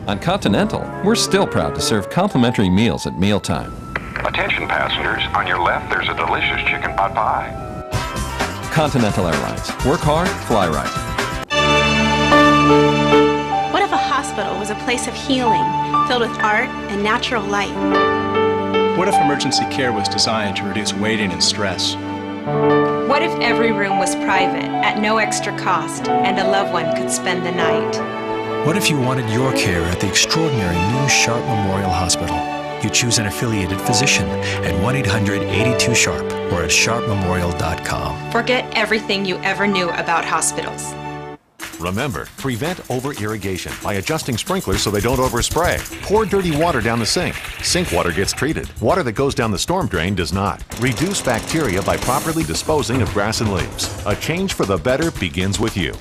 On Continental, we're still proud to serve complimentary meals at mealtime. Attention passengers, on your left there's a delicious chicken pot pie. Continental Airlines. Work hard, fly right. What if a hospital was a place of healing, filled with art and natural light? What if emergency care was designed to reduce waiting and stress? What if every room was private, at no extra cost, and a loved one could spend the night? What if you wanted your care at the extraordinary new Sharp Memorial Hospital? You choose an affiliated physician at 1-800-82-SHARP or at sharpmemorial.com. Forget everything you ever knew about hospitals. Remember, prevent over-irrigation by adjusting sprinklers so they don't overspray. Pour dirty water down the sink. Sink water gets treated. Water that goes down the storm drain does not. Reduce bacteria by properly disposing of grass and leaves. A change for the better begins with you.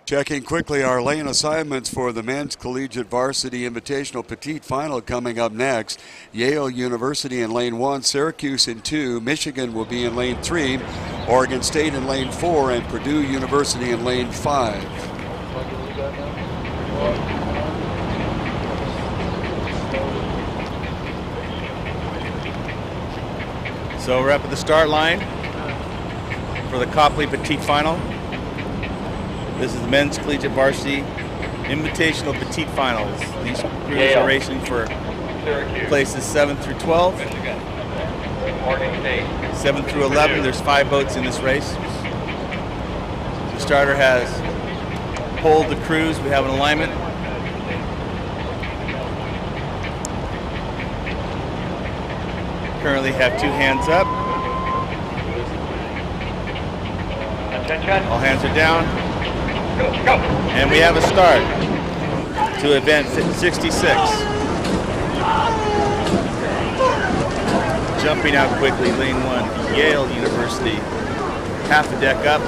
Checking quickly our lane assignments for the men's collegiate varsity invitational petite final coming up next. Yale University in lane 1, Syracuse in 2, Michigan will be in lane 3, Oregon State in lane 4, and Purdue University in lane 5. So we're up at the start line for the Copley Petite Final. This is the men's collegiate varsity invitational petite finals. These crews are racing for places 7 through 12. 7 through 11, there's 5 boats in this race. The starter has pulled the crews. We have an alignment. Currently have 2 hands up. All hands are down. And we have a start to event 66. Jumping out quickly, lane 1, Yale University, half a deck up.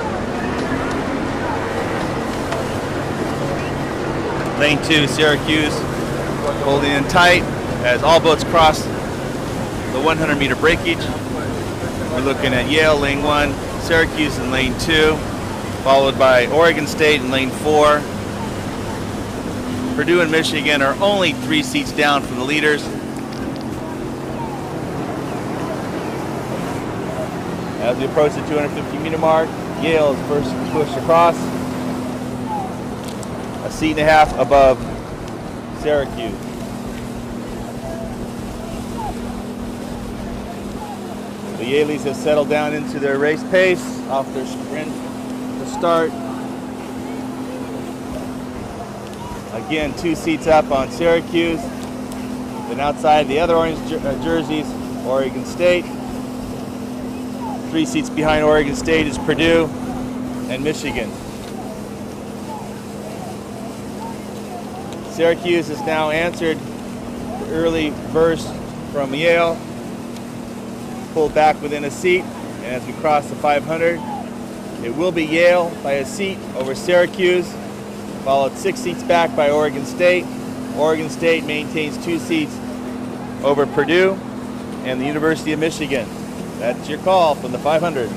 Lane 2, Syracuse, holding in tight as all boats cross the 100-meter breakage. We're looking at Yale, lane 1, Syracuse in lane 2. Followed by Oregon State in lane 4. Purdue and Michigan are only 3 seats down from the leaders. As we approach the 250-meter mark, Yale is first pushed across. A seat and a half above Syracuse. The Yaleys have settled down into their race pace off their sprint start. Again, 2 seats up on Syracuse. Then outside the other orange jerseys, Oregon State. 3 seats behind Oregon State is Purdue and Michigan. Syracuse has now answered the early burst from Yale. Pulled back within a seat, and as we cross the 500, it will be Yale by a seat over Syracuse, followed 6 seats back by Oregon State. Oregon State maintains 2 seats over Purdue and the University of Michigan. That's your call from the 500.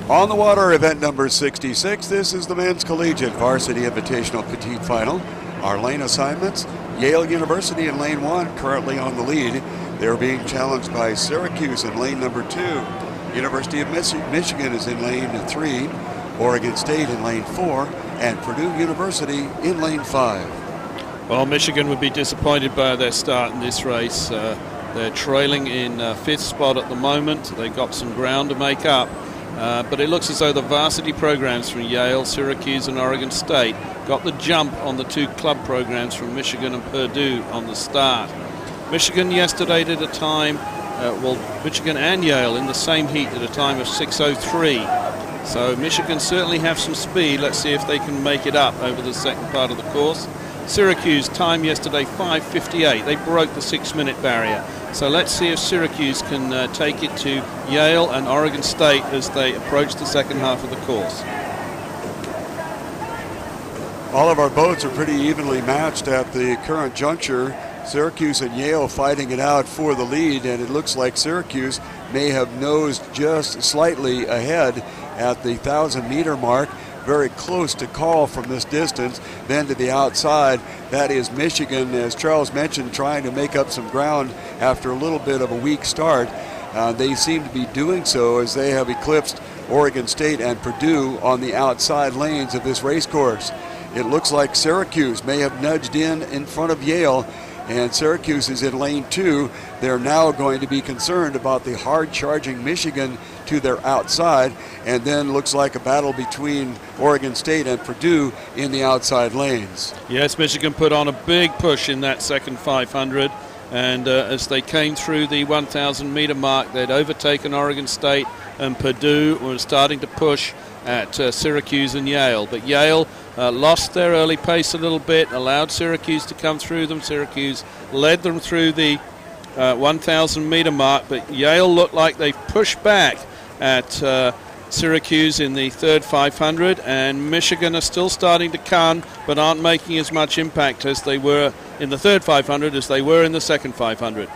On the water, event number 66. This is the men's collegiate varsity invitational petite final. Our lane assignments, Yale University in lane 1, currently on the lead. They're being challenged by Syracuse in lane number 2. University of Michigan is in lane 3, Oregon State in lane 4, and Purdue University in lane 5. Well, Michigan would be disappointed by their start in this race. They're trailing in 5th spot at the moment. They've got some ground to make up, but it looks as though the varsity programs from Yale, Syracuse, and Oregon State got the jump on the 2 club programs from Michigan and Purdue on the start. Michigan yesterday did a time Michigan and Yale in the same heat at a time of 6:03. So Michigan certainly have some speed. Let's see if they can make it up over the second part of the course. Syracuse time yesterday 5:58. They broke the 6-minute barrier. So let's see if Syracuse can take it to Yale and Oregon State as they approach the second half of the course. All of our boats are pretty evenly matched at the current juncture. Syracuse and Yale fighting it out for the lead, and it looks like Syracuse may have nosed just slightly ahead at the 1,000-meter mark. very close to call from this distance. Then to the outside, that is Michigan, as Charles mentioned, trying to make up some ground after a little bit of a weak start. They seem to be doing so as they have eclipsed Oregon State and Purdue on the outside lanes of this race course. It looks like Syracuse may have nudged in front of Yale, and Syracuse is in lane 2. They're now going to be concerned about the hard-charging Michigan to their outside, and then looks like a battle between Oregon State and Purdue in the outside lanes. Yes, Michigan put on a big push in that second 500, and as they came through the 1,000-meter mark, they'd overtaken Oregon State, and Purdue was starting to push at Syracuse and Yale. But Yale lost their early pace a little bit, allowed Syracuse to come through them. Syracuse led them through the 1,000-meter mark, but Yale looked like they've pushed back at Syracuse in the third 500, and Michigan are still starting to come, but aren't making as much impact as they were in the third 500 as they were in the second 500.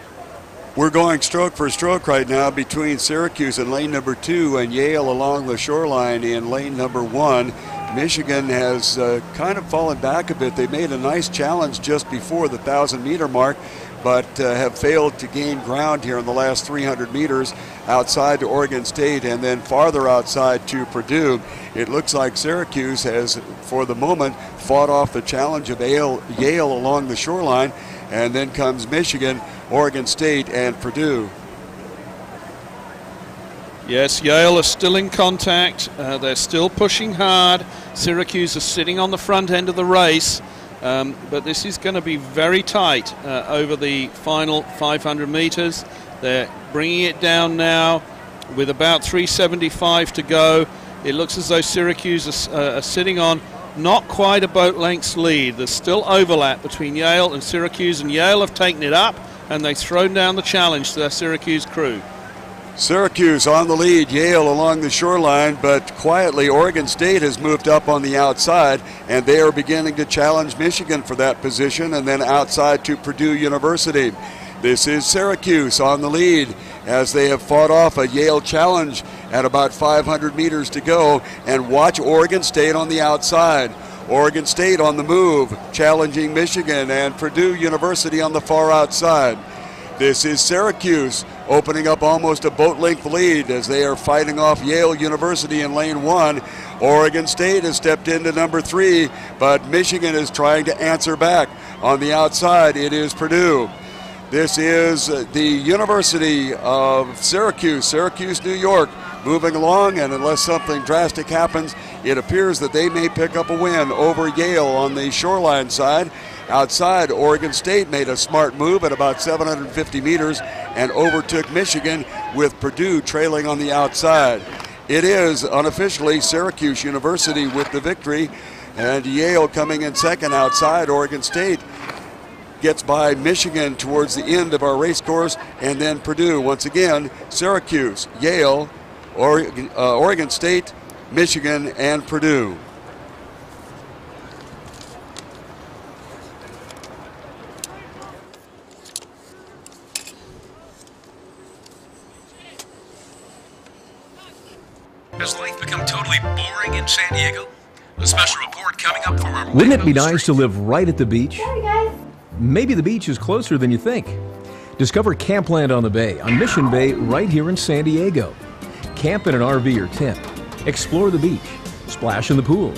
We're going stroke for stroke right now between Syracuse in lane number 2 and Yale along the shoreline in lane number 1. Michigan has kind of fallen back a bit. They made a nice challenge just before the 1,000-meter mark, but have failed to gain ground here in the last 300 meters outside to Oregon State and then farther outside to Purdue. It looks like Syracuse has, for the moment, fought off the challenge of Yale along the shoreline, and then comes Michigan, Oregon State, and Purdue. Yes, Yale are still in contact. They're still pushing hard. Syracuse is sitting on the front end of the race. But this is going to be very tight over the final 500 meters. They're bringing it down now with about 3:75 to go. It looks as though Syracuse are sitting on not quite a boat length's lead. There's still overlap between Yale and Syracuse, and Yale have taken it up, and they've thrown down the challenge to their Syracuse crew. Syracuse on the lead, Yale along the shoreline, but quietly Oregon State has moved up on the outside, and they are beginning to challenge Michigan for that position, and then outside to Purdue University. This is Syracuse on the lead as they have fought off a Yale challenge at about 500 meters to go, and watch Oregon State on the outside. Oregon State on the move, challenging Michigan, and Purdue University on the far outside. This is Syracuse opening up almost a boat length lead as they are fighting off Yale University in lane 1. Oregon State has stepped into number 3, but Michigan is trying to answer back. On the outside, it is Purdue. This is the University of Syracuse, New York, moving along, and unless something drastic happens, it appears that they may pick up a win over Yale on the shoreline side. Outside, Oregon State made a smart move at about 750 meters and overtook Michigan, with Purdue trailing on the outside. It is unofficially Syracuse University with the victory, and Yale coming in second outside. Oregon State gets by Michigan towards the end of our race course, and then Purdue. Once again, Syracuse, Yale, Oregon State, Michigan, and Purdue. Has life become totally boring in San Diego? A special report coming up from our... Wouldn't it be nice to live right at the beach? Hey guys. Maybe the beach is closer than you think. Discover Campland on the Bay on Mission Bay right here in San Diego. Camp in an RV or tent. Explore the beach. Splash in the pool.